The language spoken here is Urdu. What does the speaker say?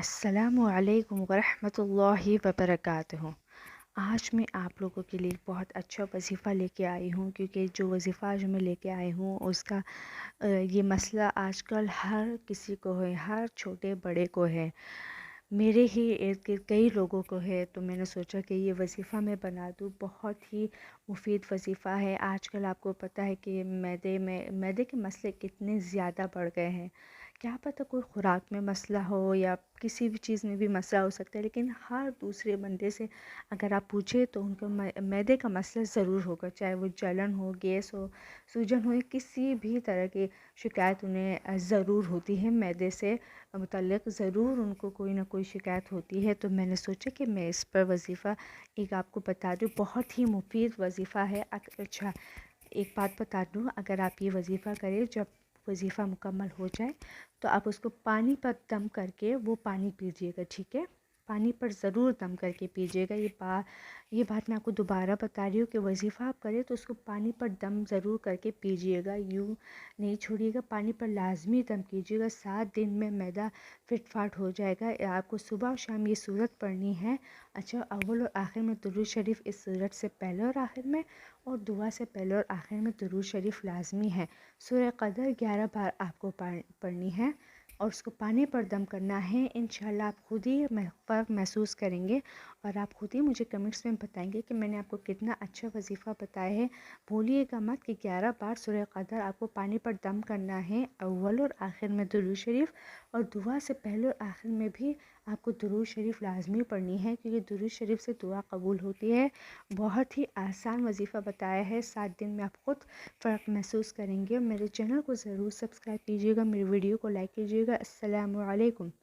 السلام علیکم ورحمۃ اللہ وبرکاتہ۔ آج میں آپ لوگوں کے لیے بہت اچھا وظیفہ لے کے آئی ہوں، کیونکہ جو وظیفہ آج میں لے کے آئی ہوں اس کا یہ مسئلہ آج کل ہر کسی کو ہے، ہر چھوٹے بڑے کو ہے، میرے ہی ارد گرد کئی لوگوں کو ہے۔ تو میں نے سوچا کہ یہ وظیفہ میں بنا دوں، بہت ہی مفید وظیفہ ہے۔ آج کل آپ کو پتہ ہے کہ معدے کے مسئلے کتنے زیادہ بڑھ گئے ہیں۔ کیا پتہ کوئی خوراک میں مسئلہ ہو یا کسی بھی چیز میں بھی مسئلہ ہو سکتا ہے، لیکن ہر دوسرے بندے سے اگر آپ پوچھیں تو ان کو معدے کا مسئلہ ضرور ہوگا، چاہے وہ جلن ہو، گیس ہو، سوجن ہو، کسی بھی طرح کی شکایت انہیں ضرور ہوتی ہے۔ معدے سے متعلق ضرور ان کو کوئی نہ کوئی شکایت ہوتی ہے۔ تو میں نے سوچا کہ میں اس پر وظیفہ ایک آپ کو بتا دوں، بہت ہی مفید وظیفہ ہے۔ اچھا، ایک بات بتا دوں، اگر آپ یہ وظیفہ کریں، جب وظیفہ مکمل ہو جائے تو آپ اس کو پانی پر دم کر کے وہ پانی پیجیے گا، ٹھیک ہے؟ پانی پر ضرور دم کر کے پیجیے گا۔ یہ بات میں آپ کو دوبارہ بتا رہی ہوں کہ وظیفہ آپ کریں تو اس کو پانی پر دم ضرور کر کے پیجیے گا، یوں نہیں چھوڑیے گا، پانی پر لازمی دم کیجیے گا۔ 7 دن میں معدہ فٹ فاٹ ہو جائے گا۔ آپ کو صبح و شام یہ سورت پڑھنی ہے۔ اچھا، اول اور آخر میں درود شریف، اس سورت سے پہلے اور آخر میں، اور دعا سے پہلے اور آخر میں درود شریف لازمی ہے۔ سورہ قدر 11 بار آپ کو پڑھنی ہے اور اس کو پانی پر دم کرنا ہے۔ انشاءاللہ آپ خود ہی فرق محسوس کریں گے اور آپ خود ہی مجھے کمنٹس میں بتائیں گے کہ میں نے آپ کو کتنا اچھا وظیفہ بتایا ہے۔ بھولیے گا مت کہ 11 بار سورہ قدر آپ کو پانی پر دم کرنا ہے، اول اور آخر میں درود شریف، اور دعا سے پہلے اور آخر میں بھی آپ کو درود شریف لازمی پڑھنی ہے، کیونکہ درود شریف سے دعا قبول ہوتی ہے۔ بہت ہی آسان وظیفہ بتایا ہے، 7 دن میں آپ خود فرق محسوس کریں گے۔ میرے چینل کو ضرور سبسکرائب کیجیے گا، میری ویڈیو کو لائک کیجیے گا۔ السلام علیکم۔